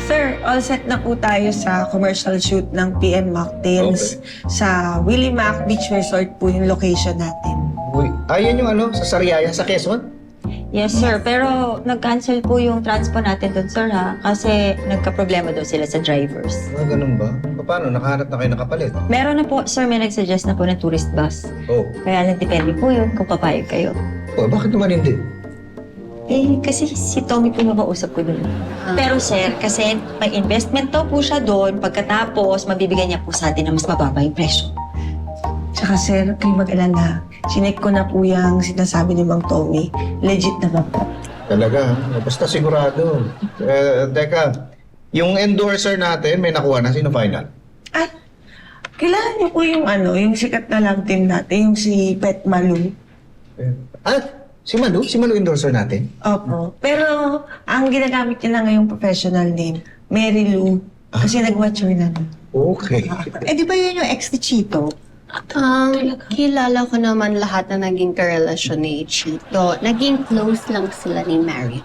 Sir, all set na po tayo sa commercial shoot ng PM Mocktails. Sa Willie Mac Beach Resort po yung location natin. Uy, ayan yung ano, sa Sariaya, sa Quezon? Yes, sir. Pero nag-cancel po yung transpo natin doon, sir, ha? Kasi nagka-problema daw sila sa drivers. Ah, ganun ba? Paano? Nakahanap na kayo nakapalit? Meron na po, sir, may nag-suggest na po ng tourist bus. Oh. Kaya nagdepende po yun kung papayag kayo. Oh, bakit naman hindi? Eh, kasi si Tommy po mabausap ko doon. Pero sir, kasi may investment daw po siya doon. Pagkatapos, mabibigyan niya po sa atin na mas mababa yung presyo. Tsaka sir, kayo mag-alala. Sinek ko na po yung sinasabi ni Mang Tommy. Legit na ba po? Talaga? Basta sigurado. Teka, yung endorser natin, may nakuha na. Sino final? Ay, kailangan niyo po yung yung sikat na love team natin, yung si Pet Malu. Si Malu? Si Malu endorser natin? Opo. Pero ang ginagamit niya na ngayong professional name, Mary Lou. Kasi nag-mature na. Okay. Eh, di ba yun yung ex ni Chito? Kilala ko naman lahat na naging karelasyon ni Chito. Naging close lang sila ni Mary.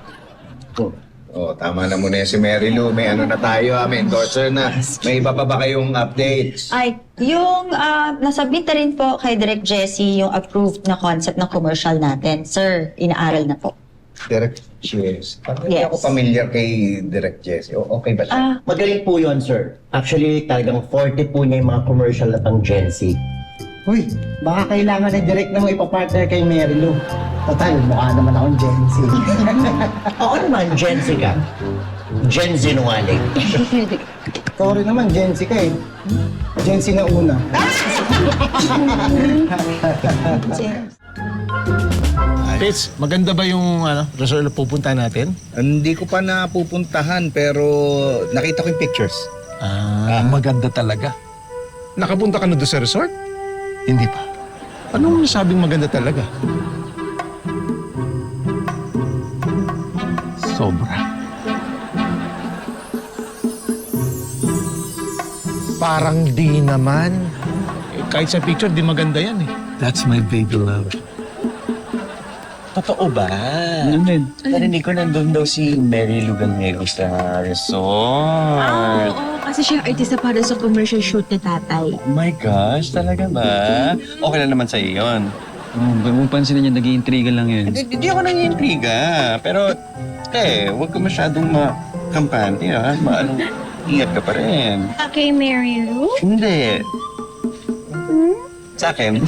Oh, tama na muna yan si Mary Lou. May ano na tayo, may endorser na. May iba pa ba kayong updates? Ay, yung nasubmit na rin po kay Direk Jessie yung approved na concept ng commercial natin. Sir, inaaral na po. Direct Jesse. Parang hindi Yes. ako familiar kay Direct Jesse. Okay ba siya? Magaling po yun, sir. Actually, talagang 40 po niya yung mga commercial na pang Gen Z. Uy, baka kailangan na direct na mo ipapartner kay Mary Lou. Total, mukha naman akong Gen Z. Oo naman, Gen Z ka. Gen Z nungaling. Sorry naman, Gen Z ka eh. Gen Z na una. Pets, maganda ba yung resort na pupunta natin? Hindi ko pa napupuntahan pero nakita ko yung pictures. Maganda talaga. Nakapunta ka na doon sa resort? Hindi pa. Anong nasabing maganda talaga? Sobra. Parang di naman. Kahit sa picture, di maganda yan eh. That's my baby love. Totoo ba? Narinig ko nandun daw si Mary Lou Gallegos sa resort. Oo, kasi siya artista para sa commercial shoot ni tatay. Oh my gosh, talaga ba? Okay lang naman sa'yo yun. Huwag mong pansinin niya, nag-iintriga lang yun. Hindi ako nangiintriga. Pero, huwag ka masyadong makampante, ha? Ingat ka pa rin. Kay Mary Lou? Hindi. Sa akin.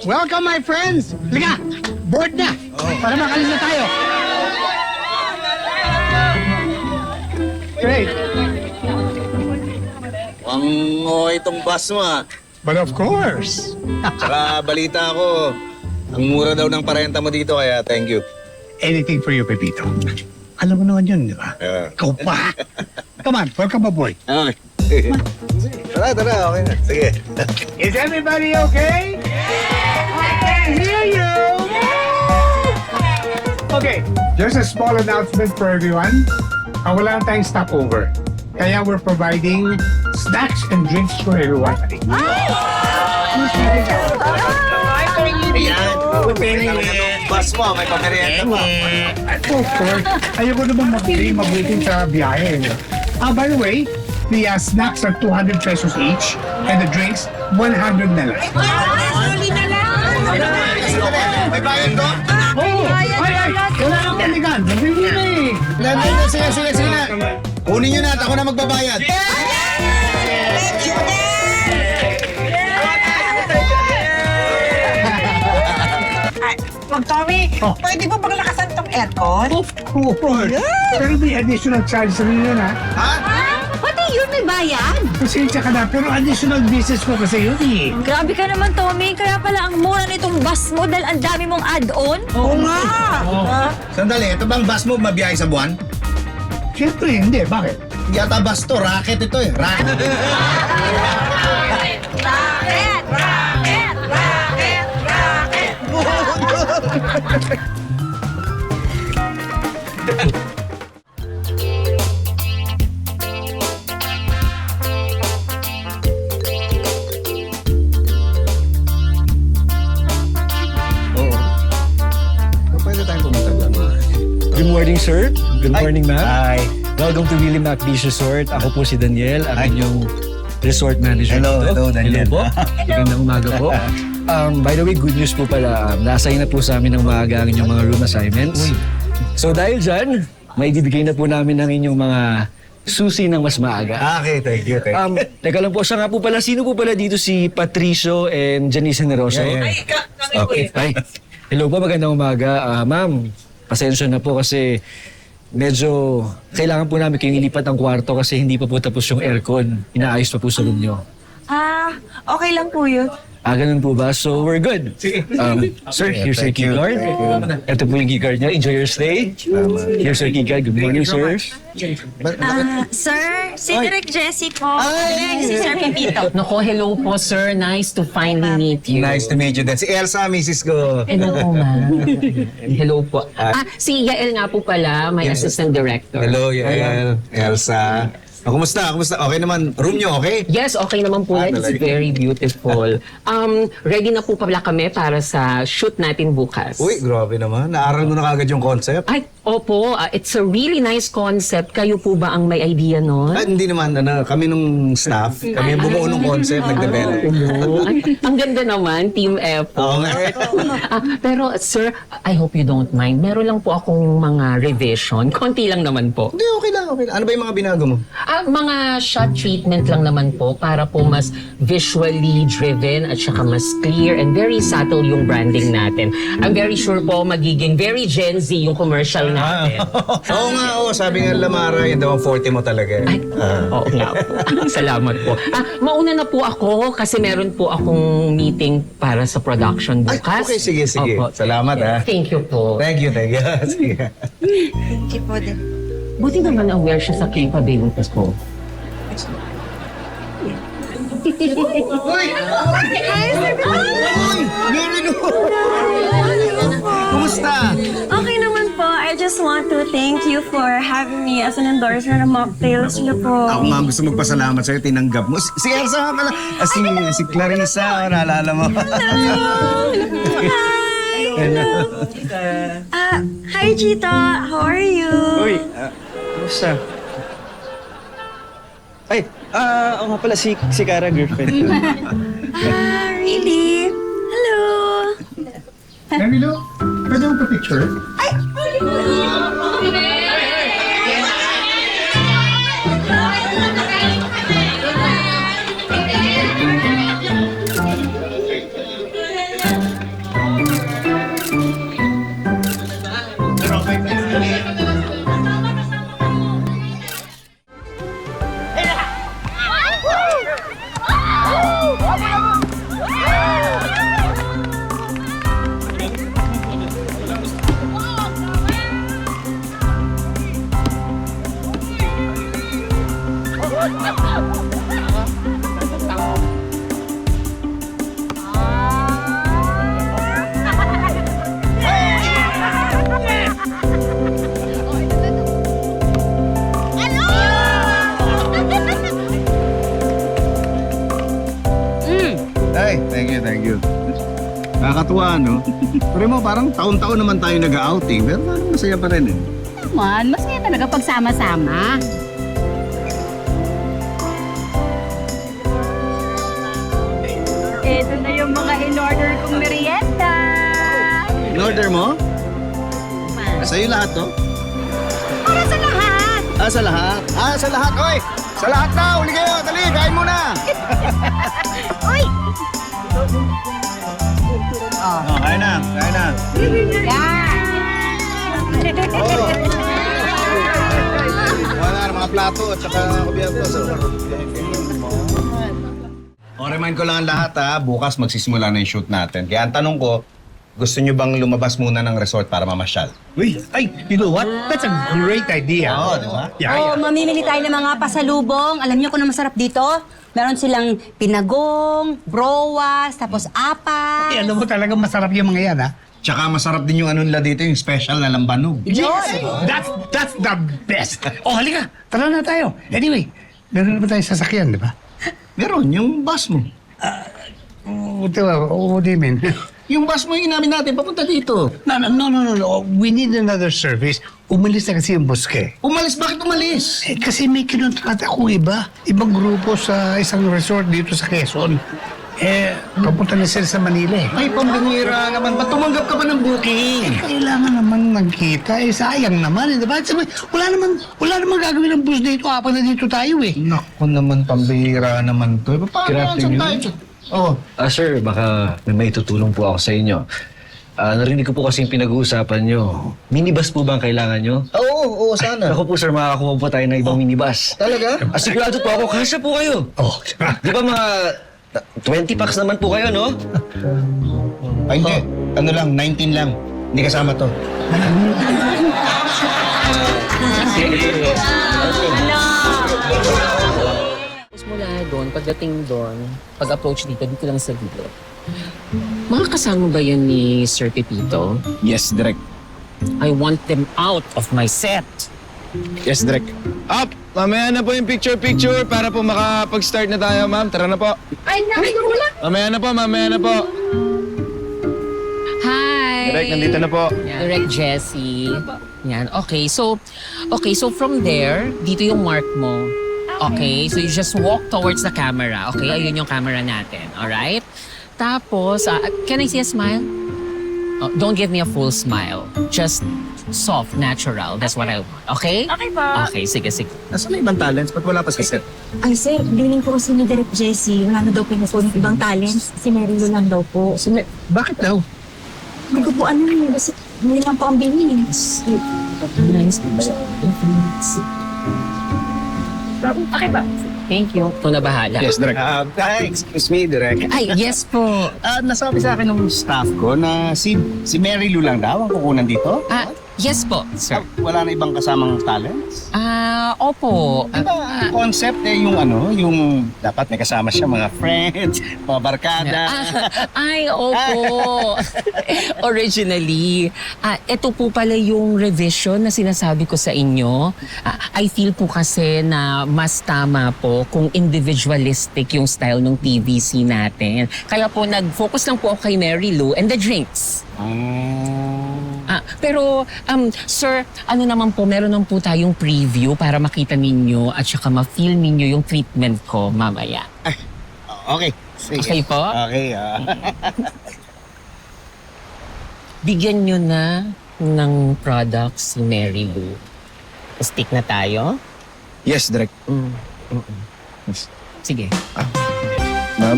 Welcome, my friends! Liga! Board na! Para makalis na tayo! Great! Ang itong bus mo But of course! Tsaka balita ko, ang mura daw ng parenta mo dito kaya thank you. Anything for you, Pepito. Alam mo naman yun, di ba? Ikaw pa! Come on, welcome aboard. Okay. Tara, okay na. Sige. Is everybody okay? I can hear you! Okay, just a small announcement for everyone. Wala na tayong stopover. Kaya we're providing snacks and drinks for everyone. Bus mo, may pamerienda mo. Of course, ayoko naman mabuting sa biyahe. By the way, the snacks are 200 pesos each and the drinks 100 na lang. May bayad ko? Oh! Ay! Wala nang paligan! Magbibili na eh! Sige na. Kunin nyo na at ako na magbabayad. Mang Tommy, pwede ba bang lakasan tong aircon? Of course! Pero may additional charge rin yun ha. Pati yun may bayad. Pasensya ka na, pero additional business ko kasi yun eh. Grabe ka naman, Tommy. Kaya pala ang mura nitong bus mo dahil ang dami mong add-on. Oo nga! Sandali, ito bang bus mo mabiyahe sa buwan? Siyempre hindi, bakit? Yata bus to, racket ito eh. Racket! morning, sir. Good morning, ma'am. Hi. Welcome to Willie Mac Beach Resort. Ako po si Daniel, ang inyong resort manager Hello, dito. hello, Daniel. Hello po. Magandang umaga po. By the way, good news po pala. Na-assign na po sa amin ng maaga ang inyong mga room assignments. So dahil dyan, may ibibigay na po namin ng inyong mga susi ng mas maaga. Okay, thank you. Teka lang po, siya nga po pala, sino po pala dito si Patricio and Janice Generoso? Okay. Ay, hello po, magandang umaga. Ma'am, pasensya na po kasi medyo kailangan po namin kayong ilipat ang kwarto kasi hindi pa po tapos yung aircon. Inaayos pa po sa room nyo. Okay lang po yun. Ganun po ba? So, we're good. Sir, here's your key card. Ito po yung key card niya. Enjoy your stay. Here's your key card. Good morning, sir. Sir, si Direk Jessie po. Si Sir Pepito. Nako, hello po, sir. Nice to finally meet you. Nice to meet you din. Si Elsa, misis ko. Hello po, ma'am. Hello po. Si Yael nga po pala, my assistant director. Hello, Yael. Elsa. Kumusta? Okay naman. Room nyo, okay? Yes, okay naman po yan. It's talaga. very beautiful. Ready na po pala kami para sa shoot natin bukas. Uy, grabe naman. Naaral mo na kagad yung concept. Ay, opo. It's a really nice concept. Kayo po ba ang may idea nun? Hindi naman. Kami nung staff, kami yung bumuo ng concept, nag-develop. Ay, ang ganda naman, team effort. Oo nga. Pero sir, I hope you don't mind. Meron lang po akong mga revision. Konti lang naman po. Hindi, okay lang. Ano ba yung mga binago mo? Mga shot treatment lang naman po para po mas visually driven at saka mas clear and very subtle yung branding natin. I'm very sure po magiging very Gen Z yung commercial natin. Oo nga, oo. Sabi nga Lamara, yun daw ang forte mo talaga. Ay, oo nga po. Salamat po. Mauna na po ako kasi meron po akong meeting para sa production Ay, bukas. okay, sige. Opo. Salamat, ha. Thank you po. Thank you. Sige. Thank you po din. Buti naman aware siya sa capabilities ko. Kumusta? Okay naman po. I just want to thank you for having me as an endorser ng mocktails niyo po. Ako nga gusto magpasalamat sa'yo, tinanggap mo. Si Elsa nga pala. Si Clarissa, naalala mo. Hi, Chita. How are you? Uy, kumusta? Ay, ako nga pala si Cara, girlfriend ko. Really? Hello. Marilo, pwede mo pa-picture? Ay, thank you. Nakakatuwa, no? Pero mo, parang taon-taon naman tayo nag-outing, pero parang masaya pa rin, eh. Naman, masaya talaga pag sama-sama. Ito na yung mga in-order kong merienda. In-order mo? Sa'yo lahat, to? Para sa lahat. Sa lahat? Sa lahat, oy! Sa lahat na! Uli kayo! Dali, kain muna! Uy! Kain na. Wala na mga plato at saka kubierto. Remind ko lang ang lahat, ha. Bukas magsisimula na yung shoot natin. Kaya ang tanong ko, gusto nyo bang lumabas muna ng resort para mamasyal? Uy, you know what? That's a great idea. Oo, di ba? Yeah. Mamimili tayo ng mga pasalubong. Alam niyo kung ano masarap dito? Meron silang pinagong, browas, tapos apat. Alam mo talagang masarap yung mga yan, ha? Tsaka masarap din yung ano nila dito, yung special na lambanog. Yes! That's the best. Oh, halika. Tara na tayo. Anyway, meron na ba tayong sasakyan, di ba? Meron, yung bus mo. What do you mean? Yung bus mo yung inamin natin, papunta dito. No. We need another service. Umalis na kasi yung bus ka eh. Umalis? Bakit umalis? Eh, kasi may kinontrata akong ibang grupo sa isang resort dito sa Quezon. Eh, papunta na sila sa Manila eh. Ay, pambinira naman. Ba't tumanggap ka pa ng booking? Kailangan naman magkita. Eh, sayang naman. Diba? Sabi, wala naman gagawin ng bus dito. Apat na dito tayo eh. Naku naman, pambihira naman to. Paano saan tayo? Oh, Sir, baka may maitutulong po ako sa inyo. Narinig ko po kasi yung pinag-uusapan nyo. Minibus po ba ang kailangan nyo? oo, sana. Ako po, sir, makakuha po tayo ng ibang minibus. Talaga? Sigurado po ako, kasya po kayo. Oh, Di ba mga 20 packs naman po kayo, no? Ay, hindi. Ano lang, 19 lang. Hindi kasama to. Tapos mula doon, pagdating doon, pag-approach dito lang sa dito. Mga kasama ba yan ni Sir Pepito? Yes, direct. I want them out of my set. Yes, direct. Up! Mamaya na po yung picture-picture para po makapag-start na tayo, ma'am. Tara na po. Ay, nakikula! Mamaya na po. Hi! Direk, nandito na po. Direct Jessie. Yan. Okay, so from there, dito yung mark mo. Okay, so you just walk towards the camera. Okay, ayun yung camera natin. Alright? Tapos, can I see a smile? Oh, don't give me a full smile. Just soft, natural. That's what I want. Okay? Okay po. Okay, sige. Nasaan na ibang talents? Ba't wala pa sa set? Ay, sir, dining po kasi ni Direct Jessie. Wala na daw pinupo ng ibang talents. Si Mary Lou lang daw po. Bakit daw? Hindi ko po alam eh. Kasi hindi lang po ang bilhin. Okay ba? Thank you. Ito na bahala. Yes, direct. Excuse me, direct. Ay, yes po. Nasabi sa akin ng staff ko na si Mary Lou lang daw ang kukunan dito. Yes po, sir. Wala na ibang kasamang talents? Opo. Diba, ang concept yung dapat may kasama siya mga friends, mga barkada. Ay, opo. Originally, ito po pala yung revision na sinasabi ko sa inyo. I feel po kasi na mas tama po kung individualistic yung style ng TVC natin. Kaya po nag-focus lang po ako kay Mary Lou and the drinks. Pero, sir, ano naman po, meron naman po tayong preview para makita ninyo at saka ma-feel ninyo yung treatment ko mamaya. Okay. Sige. Okay po? Okay. Bigyan nyo na ng products si Mary Lou. Stick na tayo? Yes, direct. Sige. Ma'am?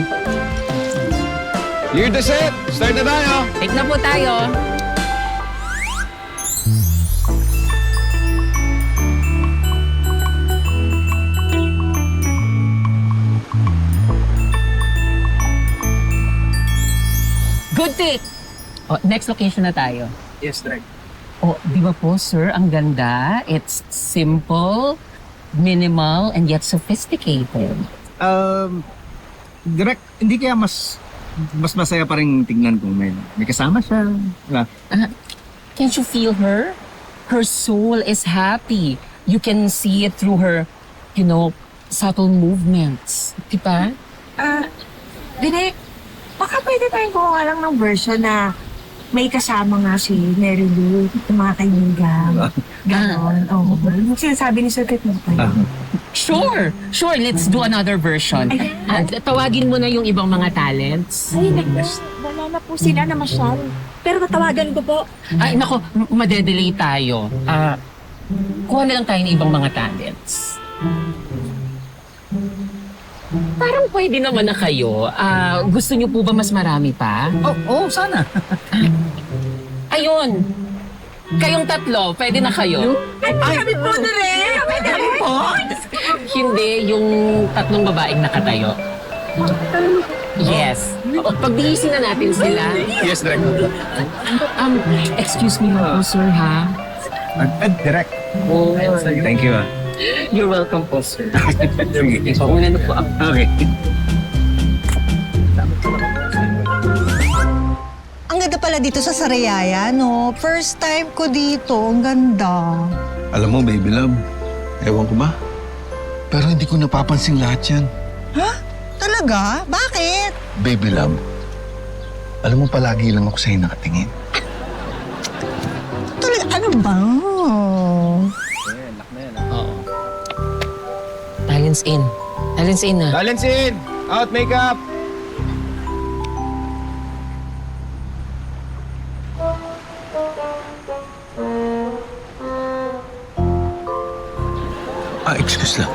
Clear the set! Start na tayo! Take na po tayo. Good take! Next location na tayo. Yes, direct. Di ba po, sir, ang ganda? It's simple, minimal, and yet sophisticated. Direct, hindi kaya mas masaya pa rin tignan kung may kasama siya. Diba? Can't you feel her? Her soul is happy. You can see it through her, subtle movements. Di ba? Direk, baka pwede tayong kuha lang ng version na may kasama nga si Mary Lou, yung mga kaibigan. Ganon. Yung sinasabi ni Sir Pepito. Sure. Let's do another version. Tawagin mo na yung ibang mga talents. Ay, wala na po sila na masyal. Pero matawagan ko po. Ay, nako, madedelay tayo. Kuha na lang tayo ng ibang mga talents. Parang pwede naman na kayo. Gusto niyo po ba mas marami pa? Oo, sana. Ayun. Kayong tatlo, pwede na kayo. Kami po na rin! Kami po! Hindi, yung tatlong babaeng nakatayo. Yes. Pagbihisin na natin sila. Yes, direct. Excuse me po, sir, ha? Direct. Thank you, You're welcome po, sir. So, una na po ako. Okay. Ang ganda pala dito sa Sariaya, no? First time ko dito. Ang ganda. Alam mo, baby love, ewan ko ba? Pero hindi ko napapansin lahat yan. Ha? Talaga? Bakit? Baby love, Alam mo, palagi lang ako sa'yo nakatingin. Talaga, ano ba? Oo. Talents in. Talents in na. Talents in! Out makeup! Excuse lang.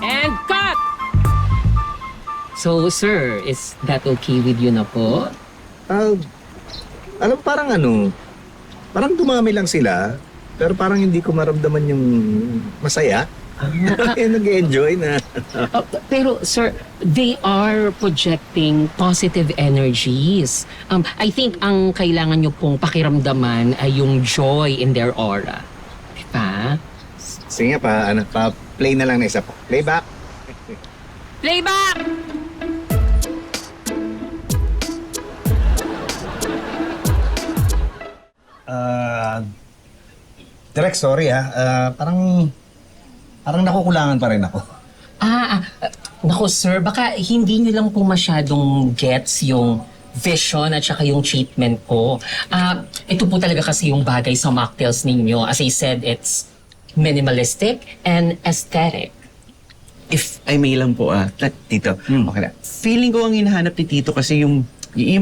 And cut! So, sir, is that okay with you na po? Alam, parang dumami lang sila, pero parang hindi ko maramdaman yung masaya. Nag-enjoy na. Pero, sir, they are projecting positive energies. I think ang kailangan nyo pong pakiramdaman ay yung joy in their aura. Diba? Sige pa-play na lang na isa pa. Playback. Playback! Direk, sorry parang nakukulangan pa rin ako. Naku sir, baka hindi nyo lang po masyadong gets yung vision at saka yung treatment ko. Ito po talaga kasi yung bagay sa mocktails ninyo. As I said, it's minimalistic and aesthetic. If I may lang po, Tito, okay na. Feeling ko ang hinahanap ni Tito kasi yung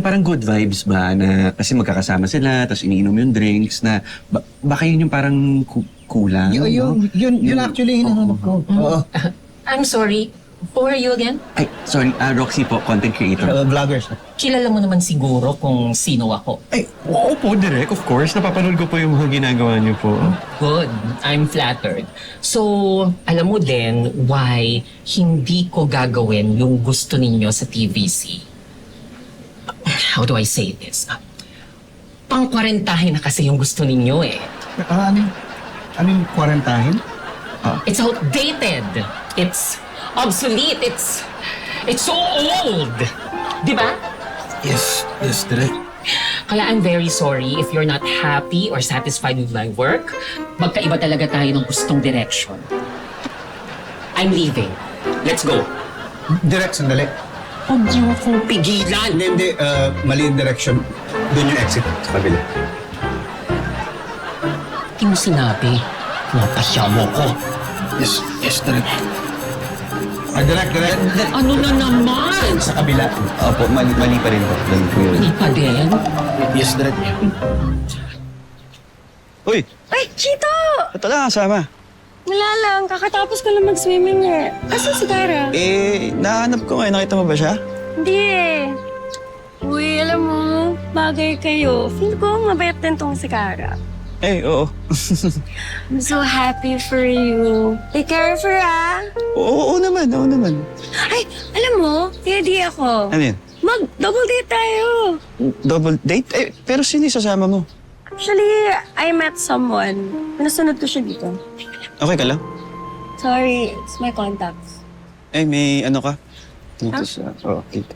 parang good vibes ba na kasi magkakasama sila tapos iniinom yung drinks na baka yun yung parang kulang. Yun actually hinahanap ko. Oo. I'm sorry, who are you again? Ay, sorry, Roxy po, content creator. Vloggers. Kilala mo naman siguro kung sino ako. Ay, oo po, Direk, of course. Napapanood ko po yung mga ginagawa niyo po. Good. I'm flattered. So, alam mo din why hindi ko gagawin yung gusto ninyo sa TVC. How do I say this? Pang-kwarentahin na kasi yung gusto ninyo eh. Ano yung kwarentahin? It's outdated. It's obsolete. It's so old. Di ba? Yes, Direk. Kaya I'm very sorry if you're not happy or satisfied with my work. Magkaiba talaga tayo ng gustong direction. I'm leaving. Let's go. Direk, sandali. Huwag niyo akong pigilan. Hindi. Mali yung direction. Doon yung exit sa kabila. Hindi mo sinabi. Napasya mo ko. Yes, Direk. Direk. Ano na naman? Sa kabila. Opo, mali pa rin po. Ganun po yun. Hindi pa din. Yes, Direk. Uy! Ay, Chito! Ito lang kasama. Wala lang, kakatapos ko lang mag-swimming eh. Asan si Kara? Nahanap ko ngayon. Nakita mo ba siya? Hindi eh. Uy, alam mo, bagay kayo. Feel ko mabait din tong si Kara. Oo. I'm so happy for you. Take care of her, ah. Oo naman. Ay, alam mo, ready ako. Ano yun? Mag-double date tayo. Double date? Pero sino isasama mo? Actually, I met someone. Nasunod ko siya dito. Okay ka lang? Sorry, it's my contacts. May ano ka? Dito sa... dito.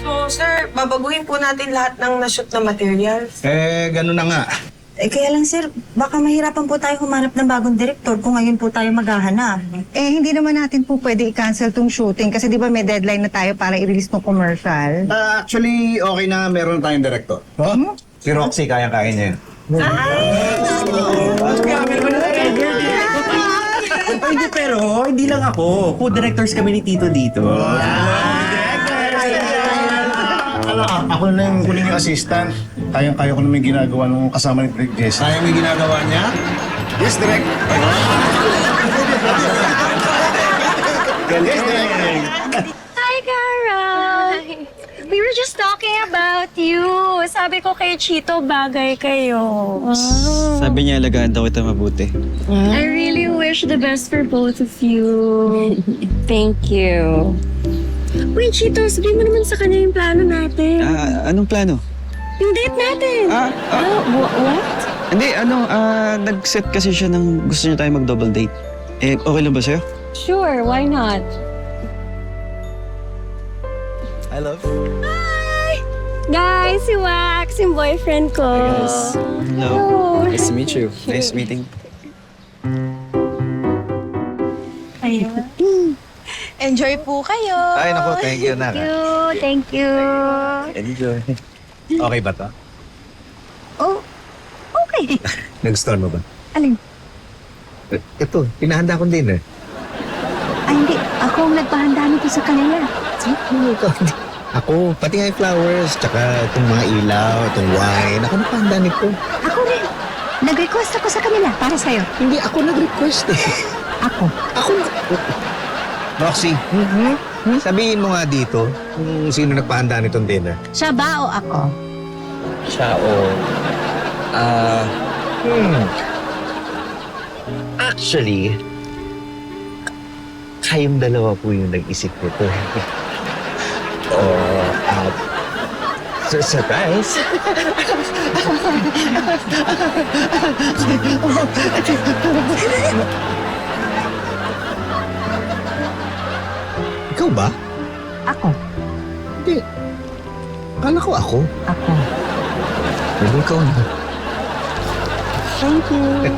So, sir, babaguhin po natin lahat ng na-shoot na materials. Ganun na nga. Kaya lang sir, baka mahirapan po tayo humanap ng bagong direktor kung ngayon po tayo maghahanap. Hindi naman natin po pwede i-cancel tong shooting kasi di ba may deadline na tayo para i-release ng commercial. Actually, okay na meron tayong director. Si Roxy, kayang-kaya niya yun. Pero hindi lang ako. Co-directors kami ni Tito dito. Ako na yung kunin yung assistant. Kayang-kaya ko naman yung ginagawa nung kasama ni Direk Jesse. Kaya mo yung ginagawa niya? Yes, Direk. Yes, Direk. Hi, Kara! We were just talking about you. Sabi ko kay Chito, bagay kayo. Sabi niya, alagaan daw kita mabuti. I really wish the best for both of you. Thank you. Wait, Chito, sabihin mo naman sa kanya yung plano natin. Anong plano? Yung date natin. What? Hindi, nag-set kasi siya ng gusto niya tayo mag-double date. Okay lang ba sa'yo? Sure, why not? I love. Guys, si Wax, yung boyfriend ko. Hello. Nice to meet you. Nice meeting. Ayun. Enjoy po kayo. Ay, naku, thank you, Nak. Thank you. Enjoy. Okay ba to? Oh, okay. Nag-store mo ba? Alin? Ito, pinahanda ko din eh. Ay, hindi. Ako ang nagpahanda nito sa kanila. Ako, pati nga yung flowers, tsaka itong mga ilaw, itong wine. Ako napahanda nito. Ako rin. Nag-request ako sa kanila para sa'yo. Hindi ako nag-request eh. Ako. Roxy, sabihin mo nga dito kung sino nagpahanda nitong dinner. Siya ba o ako? Siya o... Actually, kayong dalawa po yung nag-isip nito. Surprise! Ikaw ba? Ako. Hindi. Akala ko ako. Ako. Pero ikaw na. Thank you.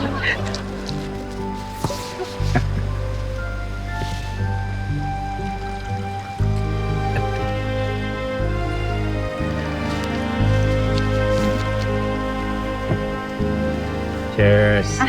Cheers.